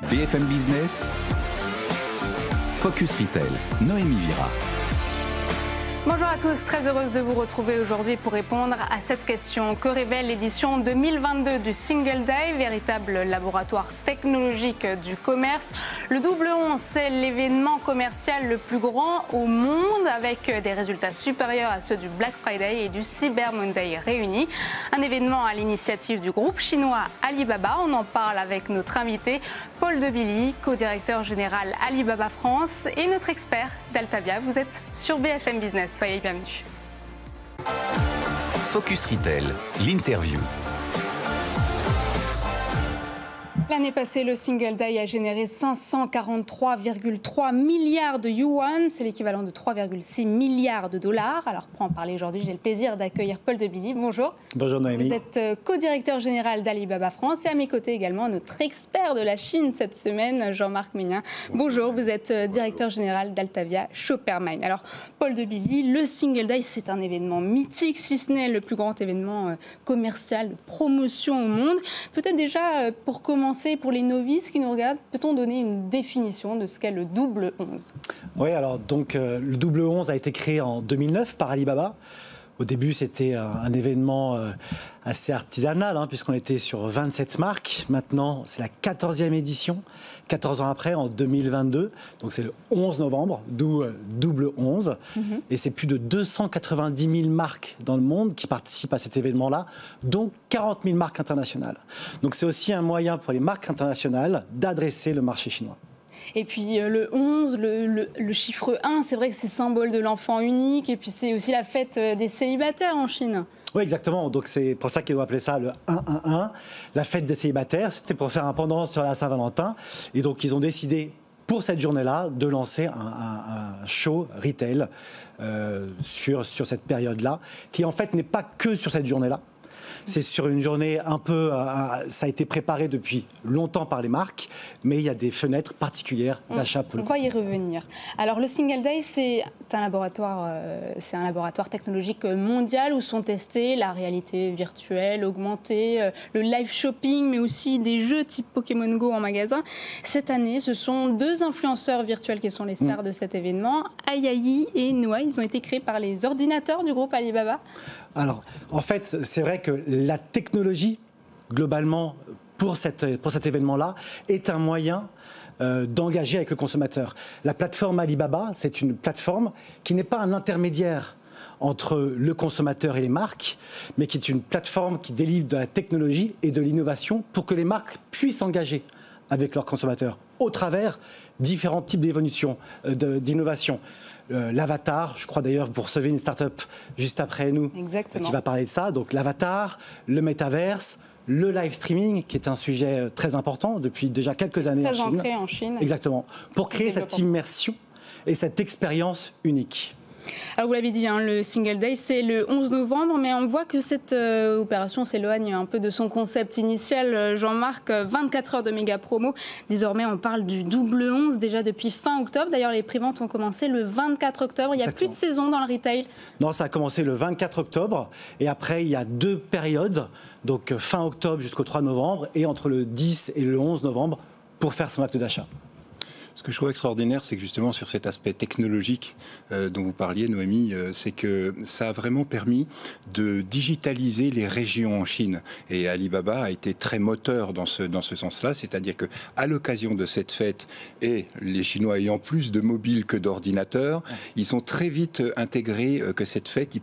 BFM Business, Focus Retail, Noémie Vira. Bonjour à tous, très heureuse de vous retrouver aujourd'hui pour répondre à cette question. Que révèle l'édition 2022 du Single Day, véritable laboratoire technologique du commerce? Le double 11, c'est l'événement commercial le plus grand au monde, avec des résultats supérieurs à ceux du Black Friday et du Cyber Monday réunis. Un événement à l'initiative du groupe chinois Alibaba. On en parle avec notre invité Paul Debilly, co-directeur général Alibaba France, et notre expert d'Altavia. Vous êtes sur BFM Business. Soyez bienvenus. Focus Retail, l'interview. L'année passée, le Single Day a généré 543,3 milliards de yuan. C'est l'équivalent de 3,6 milliards de dollars. Alors, pour en parler aujourd'hui, j'ai le plaisir d'accueillir Paul Debilly. Bonjour. Bonjour Noémie. Vous êtes co-directeur général d'Alibaba France et à mes côtés également notre expert de la Chine cette semaine, Jean-Marc Ménien. Bonjour, vous êtes directeur général d'Altavia Shoppermine. Alors, Paul Debilly, le Single Day, c'est un événement mythique, si ce n'est le plus grand événement commercial de promotion au monde. Peut-être déjà, pour commencer, pour les novices qui nous regardent, peut-on donner une définition de ce qu'est le double 11? Oui, alors donc le double 11 a été créé en 2009 par Alibaba. Au début, c'était un événement assez artisanal, puisqu'on était sur 27 marques. Maintenant, c'est la 14e édition, 14 ans après, en 2022. Donc, c'est le 11 novembre, d'où double 11. Et c'est plus de 290 000 marques dans le monde qui participent à cet événement-là, dont 40 000 marques internationales. Donc, c'est aussi un moyen pour les marques internationales d'adresser le marché chinois. Et puis le 11, le chiffre 1, c'est vrai que c'est symbole de l'enfant unique. Et puis c'est aussi la fête des célibataires en Chine. Oui, exactement. Donc c'est pour ça qu'ils ont appelé ça le 1-1-1, la fête des célibataires. C'était pour faire un pendant sur la Saint-Valentin. Et donc ils ont décidé, pour cette journée-là, de lancer un show retail sur cette période-là, qui en fait n'est pas que sur cette journée-là. C'est sur une journée un peu... ça a été préparé depuis longtemps par les marques, mais il y a des fenêtres particulières d'achat pour le On va y revenir. Alors, le Single Day, c'est un laboratoire technologique mondial où sont testés la réalité virtuelle, augmentée, le live shopping, mais aussi des jeux type Pokémon Go en magasin. Cette année, ce sont deux influenceurs virtuels qui sont les stars de cet événement, Ayayi et Noah. Ils ont été créés par les ordinateurs du groupe Alibaba. Alors, en fait, c'est vrai que la technologie, globalement, pour cet événement-là, est un moyen d'engager avec le consommateur. La plateforme Alibaba, c'est une plateforme qui n'est pas un intermédiaire entre le consommateur et les marques, mais qui est une plateforme qui délivre de la technologie et de l'innovation pour que les marques puissent s'engager avec leurs consommateurs au travers différents types d'évolution, d'innovation. L'avatar, je crois d'ailleurs vous recevez une start-up juste après nous. Exactement. Qui va parler de ça. Donc l'avatar, le métaverse, le live streaming, qui est un sujet très important depuis déjà quelques années très en Chine. ancré en Chine. Exactement. Pour créer cette immersion et cette expérience unique. Alors vous l'avez dit, le Single Day, c'est le 11 novembre, mais on voit que cette opération s'éloigne un peu de son concept initial. Jean-Marc, 24 heures de méga promo. Désormais, on parle du double 11 déjà depuis fin octobre. D'ailleurs, les préventes ont commencé le 24 octobre. Il n'y a plus de saison dans le retail. Non, ça a commencé le 24 octobre. Et après, il y a deux périodes, donc fin octobre jusqu'au 3 novembre, et entre le 10 et le 11 novembre, pour faire son acte d'achat. Ce que je trouve extraordinaire, c'est que justement sur cet aspect technologique dont vous parliez, Noémie, c'est que ça a vraiment permis de digitaliser les régions en Chine. Et Alibaba a été très moteur dans ce sens-là, c'est-à-dire que à l'occasion de cette fête, et les Chinois ayant plus de mobiles que d'ordinateurs, ils ont très vite intégré que cette fête,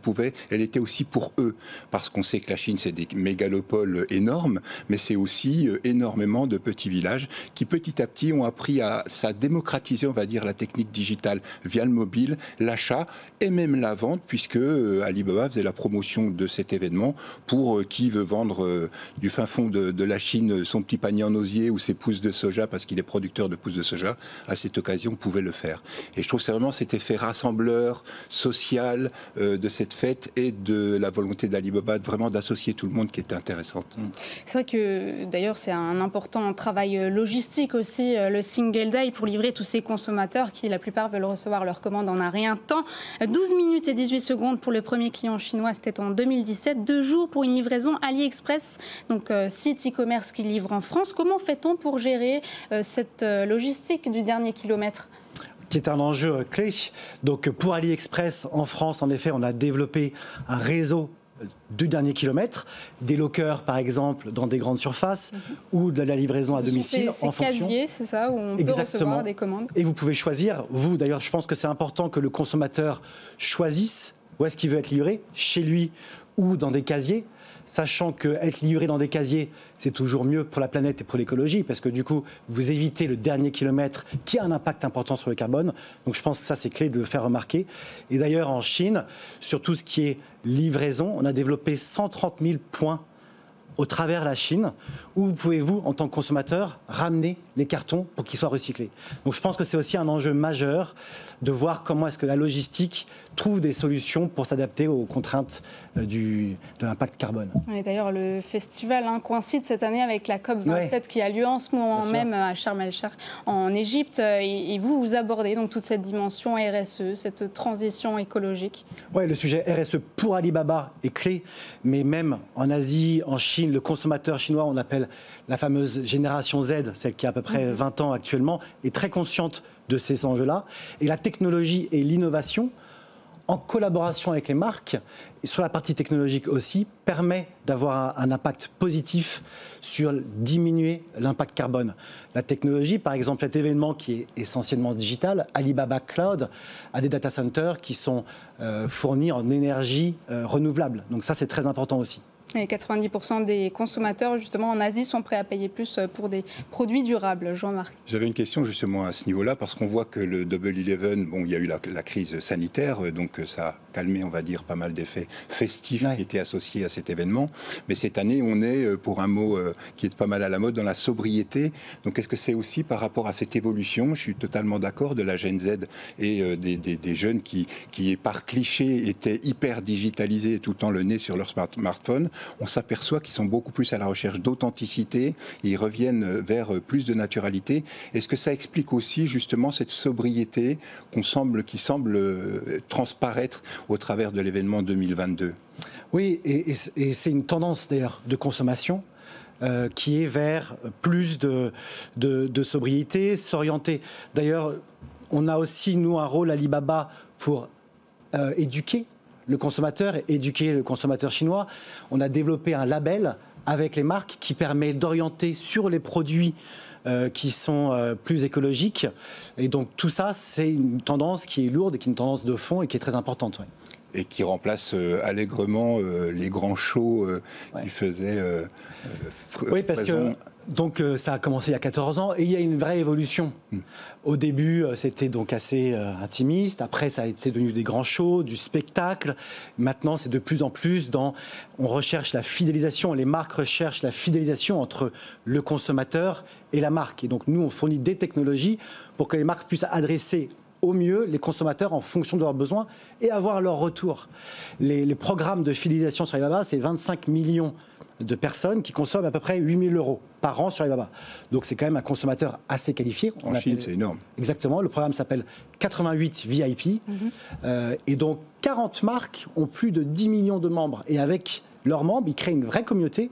elle était aussi pour eux. Parce qu'on sait que la Chine, c'est des mégalopoles énormes, mais c'est aussi énormément de petits villages qui petit à petit ont appris à démocratiser, on va dire, la technique digitale via le mobile, l'achat et même la vente, puisque Alibaba faisait la promotion de cet événement pour qui veut vendre du fin fond de la Chine son petit panier en osier ou ses pousses de soja, parce qu'il est producteur de pousses de soja, à cette occasion pouvait le faire. Et je trouve que c'est vraiment cet effet rassembleur, social de cette fête et de la volonté d'Alibaba vraiment d'associer tout le monde qui était intéressante. C'est vrai que d'ailleurs c'est un important travail logistique aussi, le Single Day, pour livrer tous ces consommateurs qui, la plupart, veulent recevoir leur commande en un rien de temps. 12 minutes et 18 secondes pour le premier client chinois, c'était en 2017. 2 jours pour une livraison AliExpress, donc site e-commerce qui livre en France. Comment fait-on pour gérer cette logistique du dernier kilomètre ? Qui est un enjeu clé. Donc pour AliExpress en France, en effet, on a développé un réseau du dernier kilomètre, des lockers par exemple dans des grandes surfaces ou de la livraison à domicile en fonction. C'est casier, c'est ça, où on peut recevoir des commandes. Et vous pouvez choisir, vous d'ailleurs, je pense que c'est important que le consommateur choisisse où est-ce qu'il veut être livré, chez lui ou dans des casiers. Sachant qu'être livré dans des casiers, c'est toujours mieux pour la planète et pour l'écologie, parce que du coup, vous évitez le dernier kilomètre qui a un impact important sur le carbone. Donc je pense que ça, c'est clé de le faire remarquer. Et d'ailleurs, en Chine, sur tout ce qui est livraison, on a développé 130 000 points au travers la Chine, où vous pouvez, vous, en tant que consommateur, ramener les cartons pour qu'ils soient recyclés. Donc je pense que c'est aussi un enjeu majeur de voir comment est-ce que la logistique trouve des solutions pour s'adapter aux contraintes de l'impact carbone. D'ailleurs, le festival coïncide cette année avec la COP27 qui a lieu en ce moment même à Sharm el-Sheikh en Égypte. Et vous abordez donc toute cette dimension RSE, cette transition écologique. Oui, le sujet RSE pour Alibaba est clé, mais même en Asie, en Chine, le consommateur chinois, on appelle la fameuse génération Z, celle qui a à peu près 20 ans actuellement, est très consciente de ces enjeux-là. Et la technologie et l'innovation, en collaboration avec les marques, et sur la partie technologique aussi, permet d'avoir un impact positif sur diminuer l'impact carbone. La technologie, par exemple, cet événement qui est essentiellement digital, Alibaba Cloud, a des data centers qui sont fournis en énergie renouvelable. Donc ça, c'est très important aussi. Et 90% des consommateurs, justement, en Asie, sont prêts à payer plus pour des produits durables. Jean-Marc. J'avais une question justement à ce niveau-là, parce qu'on voit que le Double 11, bon, il y a eu la crise sanitaire, donc ça a calmé, on va dire, pas mal d'effets festifs qui étaient associés à cet événement. Mais cette année, on est, pour un mot qui est pas mal à la mode, dans la sobriété. Donc est-ce que c'est aussi par rapport à cette évolution, je suis totalement d'accord, de la Gen Z et des jeunes qui, par cliché, étaient hyper digitalisés tout le temps le nez sur leur smartphone. On s'aperçoit qu'ils sont beaucoup plus à la recherche d'authenticité, ils reviennent vers plus de naturalité. Est-ce que ça explique aussi justement cette sobriété qui semble transparaître au travers de l'événement 2022 ? Oui, et c'est une tendance d'ailleurs de consommation qui est vers plus de sobriété, s'orienter. D'ailleurs, on a aussi, nous, un rôle Alibaba pour éduquer le consommateur, éduquer le consommateur chinois. On a développé un label avec les marques qui permet d'orienter sur les produits qui sont plus écologiques. Et donc tout ça, c'est une tendance qui est lourde et qui est une tendance de fond et qui est très importante. Ouais. Et qui remplace allègrement les grands shows qui faisaient... oui, parce que donc, ça a commencé il y a 14 ans et il y a une vraie évolution. Au début, c'était donc assez intimiste. Après, c'est devenu des grands shows, du spectacle. Maintenant, c'est de plus en plus on recherche la fidélisation. Les marques recherchent la fidélisation entre le consommateur et la marque. Et donc, nous, on fournit des technologies pour que les marques puissent adresser au mieux les consommateurs en fonction de leurs besoins et avoir leur retour. Les programmes de fidélisation sur Alibaba, c'est 25 millions de personnes qui consomment à peu près 8 000 € par an sur Alibaba. Donc c'est quand même un consommateur assez qualifié. En Chine, c'est énorme. Exactement. Le programme s'appelle 88 VIP. Et donc 40 marques ont plus de 10 millions de membres. Et avec leurs membres, ils créent une vraie communauté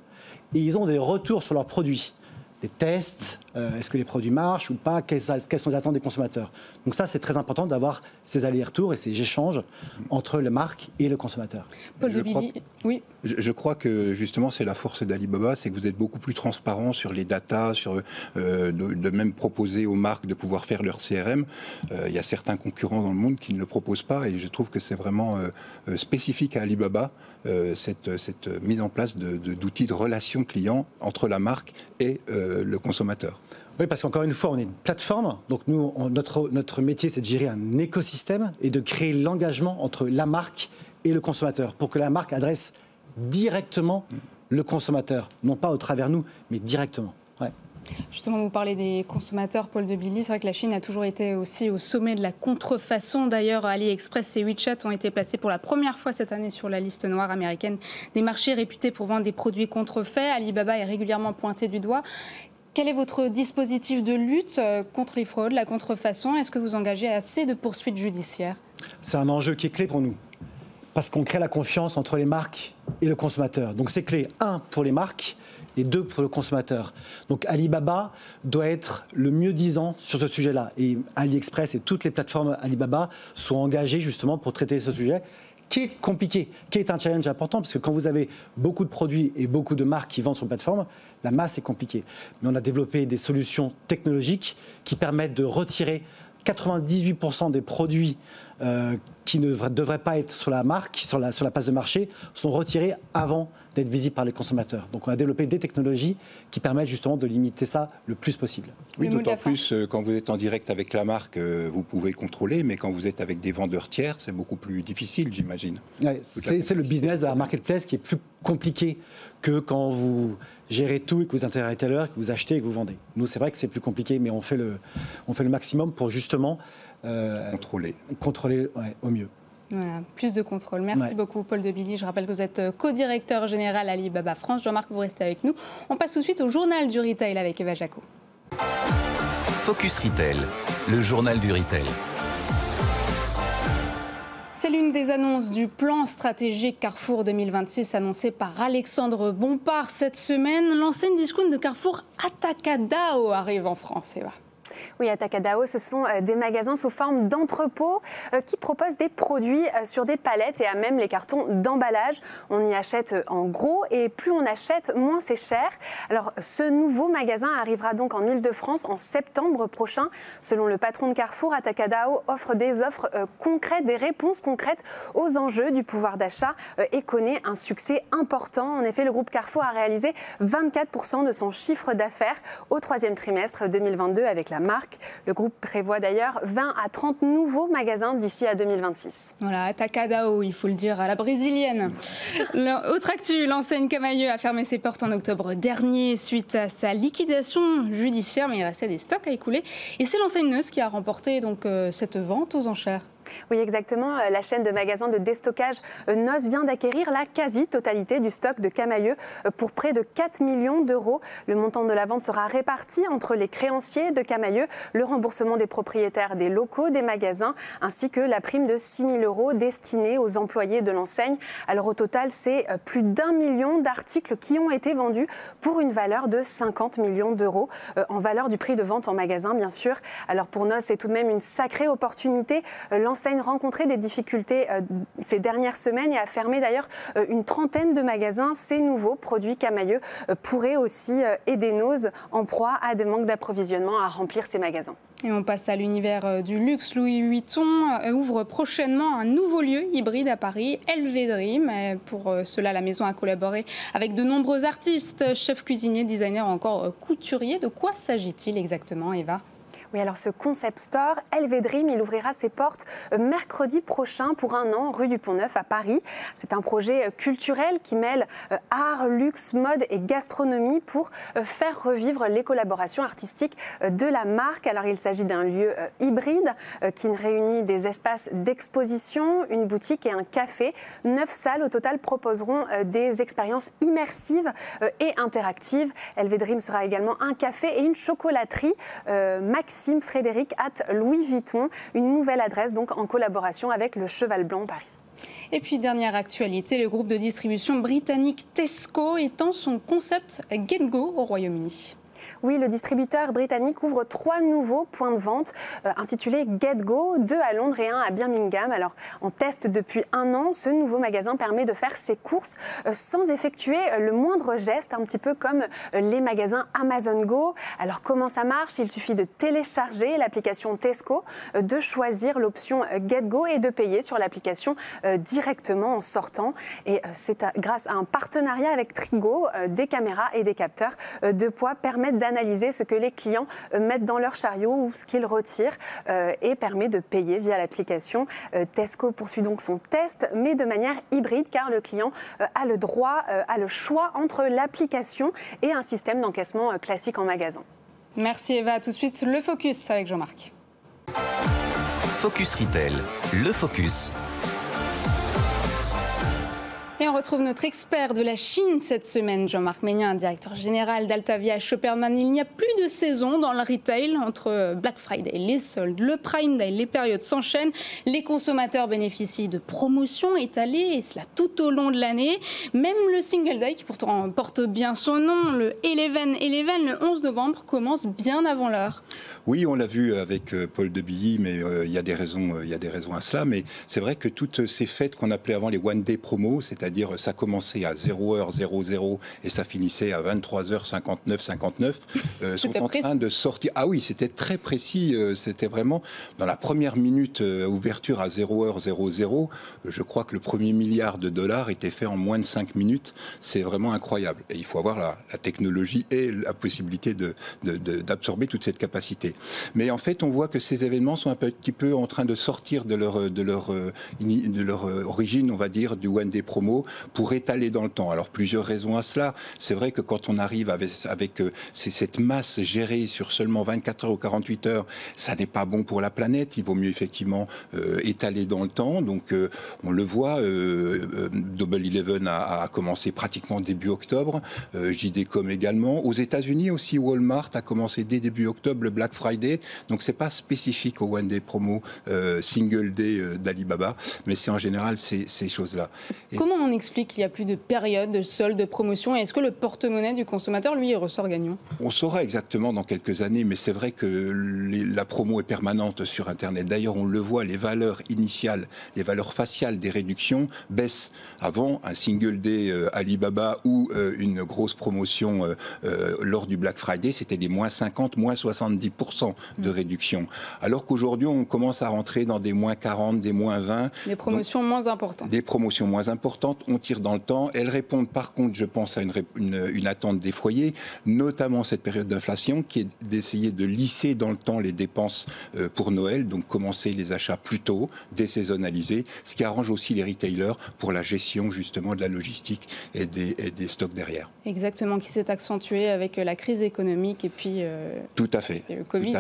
et ils ont des retours sur leurs produits. Des tests, est-ce que les produits marchent ou pas, quelles sont les attentes des consommateurs. Donc ça, c'est très important d'avoir ces allers-retours et ces échanges entre les marques et le consommateur. Paul de Billy, oui. Je crois que justement, c'est la force d'Alibaba, c'est que vous êtes beaucoup plus transparent sur les datas, de même proposer aux marques de pouvoir faire leur CRM. Il y a certains concurrents dans le monde qui ne le proposent pas et je trouve que c'est vraiment spécifique à Alibaba, cette mise en place d'outils de relation client entre la marque et le consommateur. Oui, parce qu'encore une fois, on est une plateforme. Donc nous, notre métier, c'est de gérer un écosystème et de créer l'engagement entre la marque et le consommateur pour que la marque adresse directement le consommateur. Non pas au travers nous, mais directement. Ouais. Justement, vous parlez des consommateurs, Paul de Billy. C'est vrai que la Chine a toujours été aussi au sommet de la contrefaçon. D'ailleurs, AliExpress et WeChat ont été placés pour la première fois cette année sur la liste noire américaine des marchés réputés pour vendre des produits contrefaits. Alibaba est régulièrement pointé du doigt. Quel est votre dispositif de lutte contre les fraudes, la contrefaçon? Est-ce que vous engagez assez de poursuites judiciaires? C'est un enjeu qui est clé pour nous, parce qu'on crée la confiance entre les marques et le consommateur. Donc c'est clé, 1 pour les marques et 2 pour le consommateur. Donc Alibaba doit être le mieux-disant sur ce sujet-là. Et AliExpress et toutes les plateformes Alibaba sont engagées justement pour traiter ce sujet, qui est compliqué, qui est un challenge important, parce que quand vous avez beaucoup de produits et beaucoup de marques qui vendent sur plateforme, la masse est compliquée. Mais on a développé des solutions technologiques qui permettent de retirer 98% des produits qui ne devraient pas être sur la marque, sur la place de marché, sont retirés avant d'être visibles par les consommateurs. Donc on a développé des technologies qui permettent justement de limiter ça le plus possible. Oui, d'autant plus quand vous êtes en direct avec la marque, vous pouvez contrôler, mais quand vous êtes avec des vendeurs tiers, c'est beaucoup plus difficile, j'imagine. Ouais, c'est le business de la marketplace qui est plus compliqué que quand vous gérez tout et que vous êtes un retailer, que vous achetez et que vous vendez. Nous, c'est vrai que c'est plus compliqué, mais on fait le maximum pour justement contrôler au mieux. Voilà, plus de contrôle. Merci beaucoup, Paul de Billy. Je rappelle que vous êtes co-directeur général Alibaba France. Jean-Marc, vous restez avec nous. On passe tout de suite au journal du retail avec Eva Jaco. Focus Retail, le journal du retail. C'est l'une des annonces du plan stratégique Carrefour 2026 annoncé par Alexandre Bompard cette semaine. L'enseigne discount de Carrefour Atacadão arrive en France, Eva. Oui, Atacadão, ce sont des magasins sous forme d'entrepôts qui proposent des produits sur des palettes et à même les cartons d'emballage. On y achète en gros et plus on achète, moins c'est cher. Alors, ce nouveau magasin arrivera donc en Ile-de-France en septembre prochain. Selon le patron de Carrefour, Atacadão offre des offres concrètes, des réponses concrètes aux enjeux du pouvoir d'achat et connaît un succès important. En effet, le groupe Carrefour a réalisé 24% de son chiffre d'affaires au 3e trimestre 2022 avec la marque. Le groupe prévoit d'ailleurs 20 à 30 nouveaux magasins d'ici à 2026. Voilà, Atacadão, il faut le dire, à la brésilienne. Autre actu, l'enseigne Camaïeu a fermé ses portes en octobre dernier suite à sa liquidation judiciaire, mais il restait des stocks à écouler. Et c'est l'enseigne Neus qui a remporté donc, cette vente aux enchères. Oui, exactement. La chaîne de magasins de déstockage Noz vient d'acquérir la quasi-totalité du stock de Camaïeu pour près de 4 millions d'euros. Le montant de la vente sera réparti entre les créanciers de Camaïeu, le remboursement des propriétaires des locaux des magasins, ainsi que la prime de 6 000 euros destinée aux employés de l'enseigne. Alors au total, c'est plus d'1 million d'articles qui ont été vendus pour une valeur de 50 millions d'euros en valeur du prix de vente en magasin, bien sûr. Alors pour Noz, c'est tout de même une sacrée opportunité. L'enseigne rencontrait des difficultés ces dernières semaines et a fermé d'ailleurs une trentaine de magasins. Ces nouveaux produits Camaïeu pourraient aussi aider Noz en proie à des manques d'approvisionnement à remplir ces magasins. Et on passe à l'univers du luxe. Louis Vuitton ouvre prochainement un nouveau lieu hybride à Paris, Elvedream. Pour cela, la maison a collaboré avec de nombreux artistes, chefs cuisiniers, designers ou encore couturiers. De quoi s'agit-il exactement, Eva ? Oui, alors ce concept store, Elvedream, il ouvrira ses portes mercredi prochain pour 1 an, rue du Pont-Neuf à Paris. C'est un projet culturel qui mêle art, luxe, mode et gastronomie pour faire revivre les collaborations artistiques de la marque. Alors il s'agit d'un lieu hybride qui réunit des espaces d'exposition, une boutique et un café. 9 salles au total proposeront des expériences immersives et interactives. Elvedream sera également un café et une chocolaterie. Maxime Frédéric @ Louis Vuitton, une nouvelle adresse donc en collaboration avec le Cheval Blanc Paris. Et puis dernière actualité, le groupe de distribution britannique Tesco étend son concept GetGo au Royaume-Uni. Oui, le distributeur britannique ouvre 3 nouveaux points de vente intitulés GetGo, 2 à Londres et 1 à Birmingham. Alors, en test depuis 1 an, ce nouveau magasin permet de faire ses courses sans effectuer le moindre geste, un petit peu comme les magasins Amazon Go. Alors, comment ça marche ? Il suffit de télécharger l'application Tesco, de choisir l'option GetGo et de payer sur l'application directement en sortant. Et c'est grâce à un partenariat avec Trigo, des caméras et des capteurs de poids permettent d'analyser ce que les clients mettent dans leur chariot ou ce qu'ils retirent et permet de payer via l'application. Tesco poursuit donc son test, mais de manière hybride, car le client a le droit, a le choix entre l'application et un système d'encaissement classique en magasin. Merci Eva. Tout de suite, le Focus avec Jean-Marc. Focus Retail, le Focus. Et on retrouve notre expert de la Chine cette semaine, Jean-Marc Ménien, directeur général d'Altavia Shopperman. Il n'y a plus de saison dans le retail. Entre Black Friday, les soldes, le Prime Day, les périodes s'enchaînent. Les consommateurs bénéficient de promotions étalées, et cela tout au long de l'année. Même le Single Day, qui pourtant porte bien son nom, le 11/11, le 11 novembre, commence bien avant l'heure. Oui, on l'a vu avec Paul de Billy, mais il y a des raisons à cela. Mais c'est vrai que toutes ces fêtes qu'on appelait avant les One Day Promo, c'est-à-dire ça commençait à 0h00 et ça finissait à 23h59, sont en train de sortir. Ah oui, c'était très précis. C'était vraiment dans la première minute ouverture à 0h00. Je crois que le premier milliard de dollars était fait en moins de 5 minutes. C'est vraiment incroyable. Et il faut avoir la technologie et la possibilité d'absorber toute cette capacité. Mais en fait, on voit que ces événements sont un petit peu en train de sortir de leur origine, on va dire, du One Day Promo pour étaler dans le temps. Alors, plusieurs raisons à cela. C'est vrai que quand on arrive avec cette masse gérée sur seulement 24 heures ou 48 heures, ça n'est pas bon pour la planète. Il vaut mieux effectivement étaler dans le temps. Donc, on le voit, Double 11 a commencé pratiquement début octobre, JD.com également. Aux États-Unis aussi, Walmart a commencé dès début octobre le Black Friday. Donc, c'est pas spécifique au One Day Promo Single Day d'Alibaba, mais c'est en général ces choses-là. Comment on explique qu'il n'y a plus de période de solde, de promotion, et est-ce que le porte-monnaie du consommateur, lui, ressort gagnant? On saura exactement dans quelques années, mais c'est vrai que la promo est permanente sur Internet. D'ailleurs, on le voit, les valeurs initiales, les valeurs faciales des réductions baissent. Avant, un Single Day Alibaba ou une grosse promotion lors du Black Friday, c'était des moins 50, moins 70% de réduction. Alors qu'aujourd'hui, on commence à rentrer dans des moins 40, des moins 20. Des promotions moins importantes. Des promotions moins importantes, on tire dans le temps. Elles répondent par contre, je pense, à une attente des foyers, notamment cette période d'inflation, qui est d'essayer de lisser dans le temps les dépenses pour Noël, donc commencer les achats plus tôt, désaisonnaliser, ce qui arrange aussi les retailers pour la gestion justement de la logistique et des stocks derrière. Exactement, qui s'est accentué avec la crise économique et puis tout à fait, le Covid.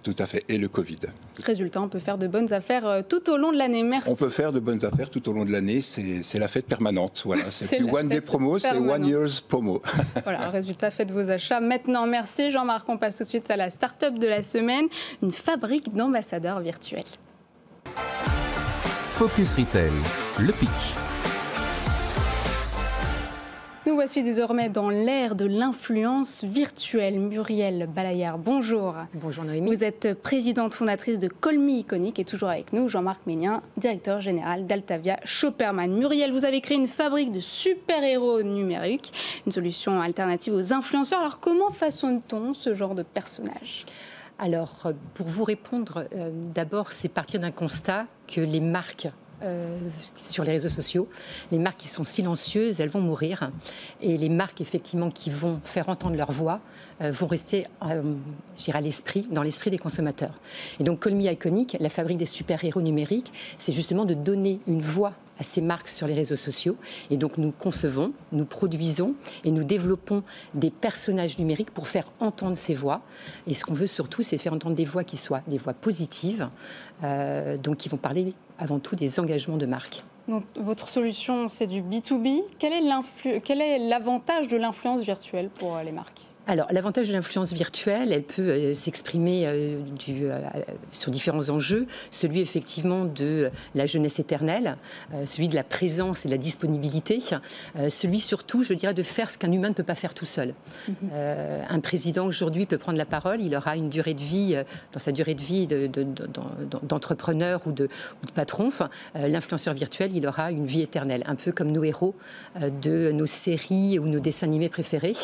Tout à fait, et le Covid. Résultat, on peut faire de bonnes affaires tout au long de l'année. Merci. On peut faire de bonnes affaires tout au long de l'année, c'est la fête permanente. Voilà, c'est plus One Day Promo, c'est One Year's Promo. Voilà, résultat, faites vos achats maintenant. Merci Jean-Marc, on passe tout de suite à la start-up de la semaine, une fabrique d'ambassadeurs virtuels. Focus Retail, le pitch. Nous voici désormais dans l'ère de l'influence virtuelle. Muriel Balayard, bonjour. Bonjour Noémie. Vous êtes présidente fondatrice de Call Me Iconic et toujours avec nous Jean-Marc Ménien, directeur général d'Altavia Shopperman. Muriel, vous avez créé une fabrique de super-héros numériques, une solution alternative aux influenceurs. Alors comment façonne-t-on ce genre de personnage ? Alors, pour vous répondre, d'abord, c'est partir d'un constat que les marques sur les réseaux sociaux, les marques qui sont silencieuses, elles vont mourir. Et les marques, effectivement, qui vont faire entendre leur voix, vont rester, je dirais, dans l'esprit des consommateurs. Et donc, Call Me Iconic, la fabrique des super-héros numériques, c'est justement de donner une voix à ces marques sur les réseaux sociaux. Et donc, nous concevons, nous produisons et nous développons des personnages numériques pour faire entendre ces voix. Et ce qu'on veut surtout, c'est faire entendre des voix qui soient des voix positives, donc qui vont parler avant tout des engagements de marque. Donc, votre solution, c'est du B2B. Quel est l'avantage de l'influence virtuelle pour les marques ? Alors, l'avantage de l'influence virtuelle, elle peut s'exprimer sur différents enjeux. Celui, effectivement, de la jeunesse éternelle, celui de la présence et de la disponibilité, celui, surtout, je dirais, de faire ce qu'un humain ne peut pas faire tout seul. Un président, aujourd'hui, peut prendre la parole, il aura une durée de vie, dans sa durée de vie d'entrepreneur ou de patron. L'influenceur virtuel, il aura une vie éternelle, un peu comme nos héros de nos séries ou nos dessins animés préférés.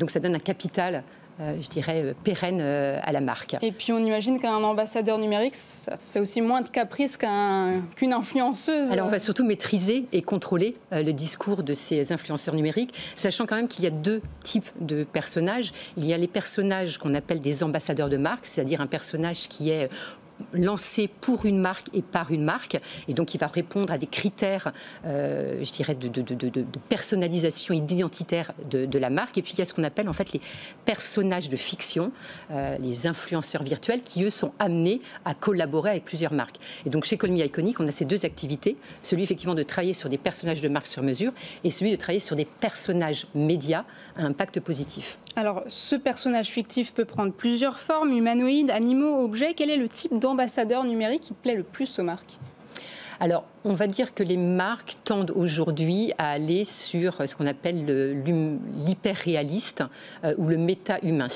Donc ça donne un capital, je dirais, pérenne à la marque. Et puis on imagine qu'un ambassadeur numérique, ça fait aussi moins de caprices qu'une influenceuse. Alors on va surtout maîtriser et contrôler le discours de ces influenceurs numériques, sachant quand même qu'il y a deux types de personnages. Il y a les personnages qu'on appelle des ambassadeurs de marque, c'est-à-dire un personnage qui est lancé pour une marque et par une marque, et donc il va répondre à des critères, je dirais, de personnalisation et d'identitaire de la marque. Et puis il y a ce qu'on appelle en fait les personnages de fiction, les influenceurs virtuels qui eux sont amenés à collaborer avec plusieurs marques. Et donc chez Call Me Iconic, on a ces deux activités, celui effectivement de travailler sur des personnages de marque sur mesure et celui de travailler sur des personnages médias à impact positif. Alors ce personnage fictif peut prendre plusieurs formes, humanoïdes, animaux, objets. Quel est le type d'ambassadeur numérique qui plaît le plus aux marques ? Alors, on va dire que les marques tendent aujourd'hui à aller sur ce qu'on appelle l'hyper-réaliste ou le méta-humain.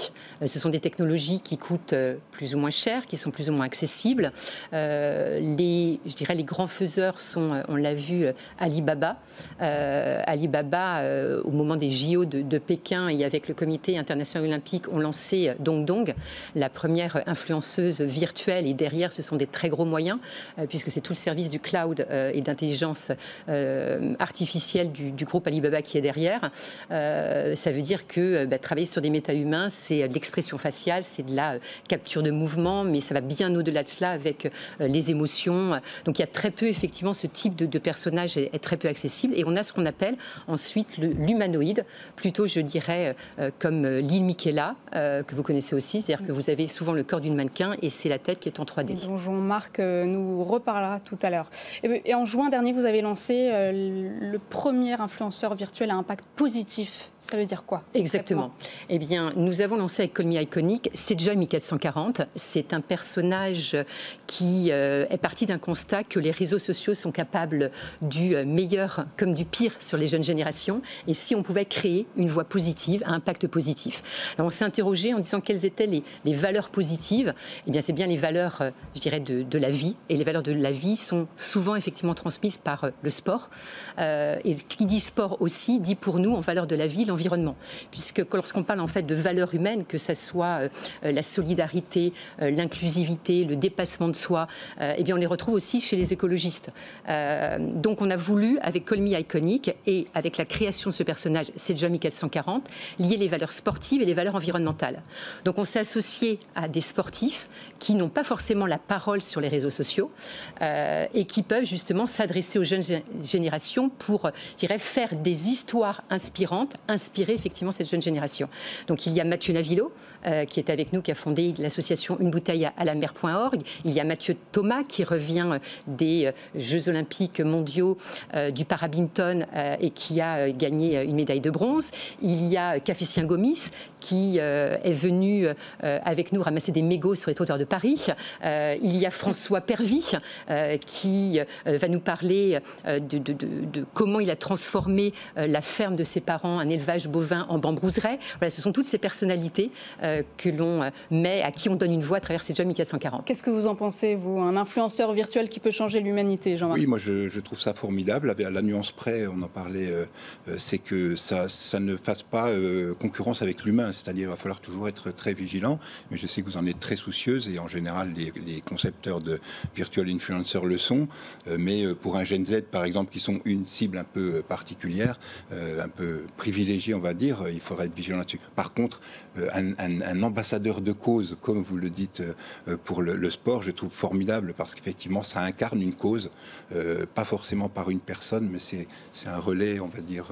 Ce sont des technologies qui coûtent plus ou moins cher, qui sont plus ou moins accessibles. Je dirais les grands faiseurs sont, on l'a vu, Alibaba. Alibaba, au moment des JO de Pékin et avec le comité international olympique, ont lancé DongDong, la première influenceuse virtuelle. Et derrière, ce sont des très gros moyens, puisque c'est tout le service du cloud et d'intelligence artificielle du groupe Alibaba qui est derrière. Ça veut dire que travailler sur des méta-humains, c'est de l'expression faciale, c'est de la capture de mouvement, mais ça va bien au-delà de cela avec les émotions. Donc il y a très peu, effectivement, ce type de personnage est très peu accessible. Et on a ce qu'on appelle ensuite l'humanoïde, plutôt, je dirais, comme l'île Miquela, que vous connaissez aussi, c'est-à-dire que vous avez souvent le corps d'une mannequin et c'est la tête qui est en 3D. Dont Jean-Marc nous reparlera tout à l'heure. Et en juin dernier, vous avez lancé le premier influenceur virtuel à impact positif. Ça veut dire quoi? Exactement. Eh bien, nous avons lancé avec Call Me Iconic Seja 1440. C'est un personnage qui est parti d'un constat que les réseaux sociaux sont capables du meilleur comme du pire sur les jeunes générations. Et si on pouvait créer une voix positive, à impact positif. Alors, on s'est interrogé en disant quelles étaient les valeurs positives. Eh bien, c'est bien les valeurs, je dirais, de la vie. Et les valeurs de la vie sont souvent effectivement transmises par le sport. Et qui dit sport aussi dit pour nous en valeur de la vie l'environnement, puisque lorsqu'on parle en fait de valeurs humaines, que ce soit la solidarité, l'inclusivité, le dépassement de soi, eh bien on les retrouve aussi chez les écologistes. Donc on a voulu avec Call Me Iconic et avec la création de ce personnage Seja 1440 lier les valeurs sportives et les valeurs environnementales. Donc on s'est associé à des sportifs qui n'ont pas forcément la parole sur les réseaux sociaux et qui peuvent justement s'adresser aux jeunes générations pour, je dirais, faire des histoires inspirantes, inspirer effectivement cette jeune génération. Donc il y a Mathieu Navillo qui est avec nous, qui a fondé l'association Une bouteille à la mer.org. Il y a Mathieu Thomas qui revient des Jeux olympiques mondiaux du para-badminton et qui a gagné une médaille de bronze. Il y a Cafécien Gomis qui est venu avec nous ramasser des mégots sur les trottoirs de Paris. Il y a François Pervy qui va nous parler de comment il a transformé la ferme de ses parents, un élevage bovin en bambrouserais. Voilà, ce sont toutes ces personnalités que l'on met, à qui on donne une voix à travers Seja 1440. Qu'est-ce que vous en pensez, vous? Un influenceur virtuel qui peut changer l'humanité, Jean-Marc? Oui, moi je trouve ça formidable. À la nuance près, on en parlait, c'est que ça ne fasse pas concurrence avec l'humain. C'est-à-dire qu'il va falloir toujours être très vigilant. Mais je sais que vous en êtes très soucieuse et en général, les concepteurs de virtual influencers le sont. Mais pour un Gen Z, par exemple, qui sont une cible un peu particulière, un peu privilégiée, on va dire, il faudra être vigilant là-dessus. Par contre, un ambassadeur de cause, comme vous le dites pour le sport, je trouve formidable parce qu'effectivement, ça incarne une cause, pas forcément par une personne, mais c'est un relais, on va dire,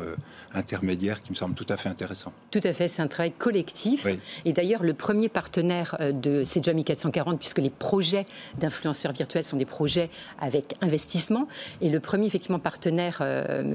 intermédiaire qui me semble tout à fait intéressant. Tout à fait, c'est un travail collectif. Oui. Et d'ailleurs, le premier partenaire de Seja 1440, puisque les projets d'influenceurs virtuels sont des projets avec investissement, et le premier, effectivement, partenaire,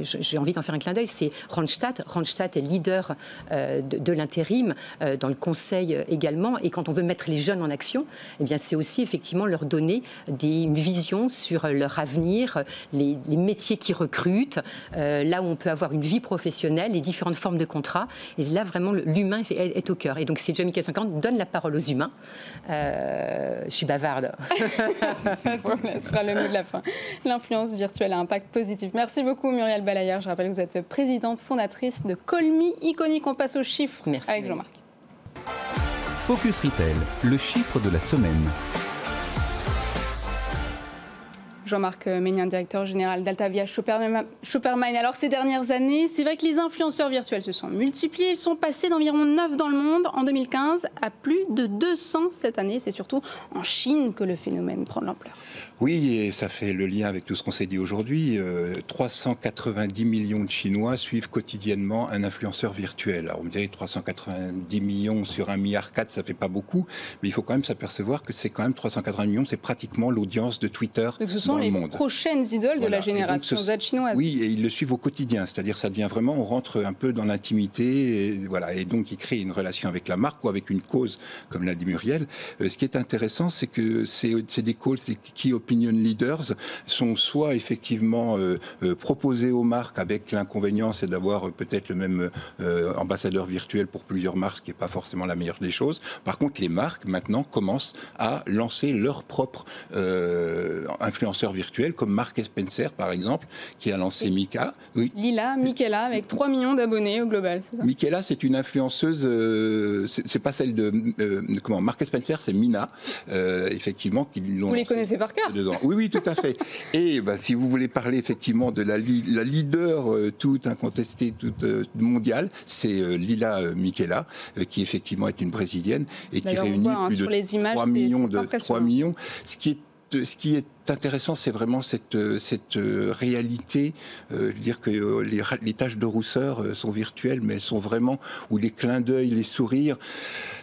j'ai envie d'en faire un clin d'œil, c'est Randstad. Randstad est leader de l'intérim, dans le conseil également, et quand on veut mettre les jeunes en action, eh bien, c'est aussi effectivement leur donner une vision sur leur avenir, les métiers qu'ils recrutent, là où on peut avoir une vie professionnelle, les différentes formes de contrats, et là vraiment l'humain est au cœur. Et donc Seja 1440 donne la parole aux humains. Je suis bavarde. Ce sera le mot de la fin. L'influence virtuelle a un impact positif. Merci beaucoup Muriel Balayer. Je rappelle que vous êtes présidente fondatrice de Call Me Iconic. On passe aux chiffres. Merci. Avec Jean-Marc. Focus Retail, le chiffre de la semaine. Jean-Marc Ménien, directeur général d'Altavia Shoppermine. Alors ces dernières années, c'est vrai que les influenceurs virtuels se sont multipliés. Ils sont passés d'environ 9 dans le monde en 2015 à plus de 200 cette année. C'est surtout en Chine que le phénomène prend de l'ampleur. Oui, et ça fait le lien avec tout ce qu'on s'est dit aujourd'hui. 390 millions de Chinois suivent quotidiennement un influenceur virtuel. Alors on me dirait 390 millions sur 1,4 milliard, ça fait pas beaucoup, mais il faut quand même s'apercevoir que c'est quand même 380 millions, c'est pratiquement l'audience de Twitter donc ce sont dans les le monde. Prochaines idoles de la génération Z chinoise. Oui, et ils le suivent au quotidien, c'est-à-dire ça devient vraiment, on rentre un peu dans l'intimité, et voilà, et donc ils créent une relation avec la marque ou avec une cause, comme l'a dit Muriel. Ce qui est intéressant, c'est que c'est des calls, c'est key opinion leaders sont soit effectivement proposés aux marques avec l'inconvénient, c'est d'avoir peut-être le même ambassadeur virtuel pour plusieurs marques, ce qui n'est pas forcément la meilleure des choses. Par contre, les marques maintenant commencent à lancer leur propre influenceur virtuel, comme Mark Spencer par exemple, qui a lancé Mika. Oui. Lila, Michaela, avec 3 millions d'abonnés au global. Michaela, c'est une influenceuse, c'est pas celle de comment Mark Spencer, c'est Mina, effectivement. Vous les connaissez par cœur. Oui, tout à fait. Et si vous voulez parler effectivement de la leader toute incontestée, toute mondiale, c'est Lila Michaela, qui effectivement est une brésilienne et qui réunit plus de 3 millions. Ce qui est intéressant, c'est vraiment cette réalité. Je veux dire que les taches de rousseur sont virtuelles, mais elles sont vraiment, où les clins d'œil, les sourires,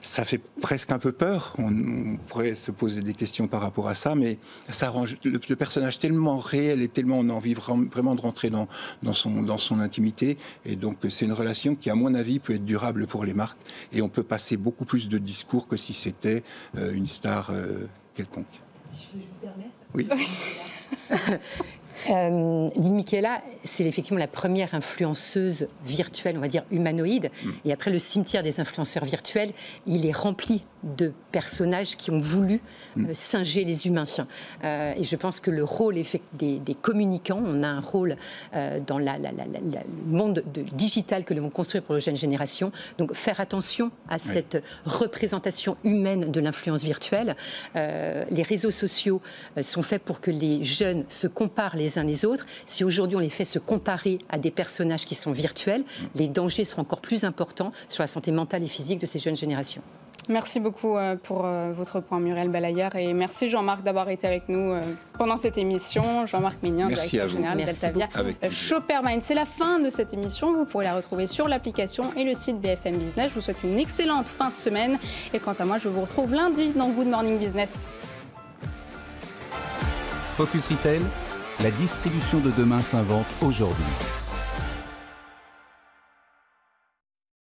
ça fait presque un peu peur. On pourrait se poser des questions par rapport à ça, mais ça rend le personnage tellement réel et tellement on a envie vraiment de rentrer dans son intimité. Et donc c'est une relation qui, à mon avis, peut être durable pour les marques. Et on peut passer beaucoup plus de discours que si c'était une star quelconque. Si je peux me permettre. Oui. Lila Michaela, c'est effectivement la première influenceuse virtuelle, on va dire humanoïde. Et après, le cimetière des influenceurs virtuels, il est rempli de personnages qui ont voulu singer les humains. Et je pense que le rôle des communicants, on a un rôle dans le monde digital que nous allons construire pour les jeunes générations. Donc faire attention à cette représentation humaine de l'influence virtuelle. Les réseaux sociaux sont faits pour que les jeunes se comparent les uns les autres. Si aujourd'hui on les fait se comparer à des personnages qui sont virtuels, les dangers seront encore plus importants sur la santé mentale et physique de ces jeunes générations. Merci beaucoup pour votre point, Muriel Balaguer, et merci Jean-Marc d'avoir été avec nous pendant cette émission. Jean-Marc Ménien, directeur général d'Altavia Shoppermine. C'est la fin de cette émission. Vous pourrez la retrouver sur l'application et le site BFM Business. Je vous souhaite une excellente fin de semaine. Et quant à moi, je vous retrouve lundi dans Good Morning Business. Focus Retail, la distribution de demain s'invente aujourd'hui.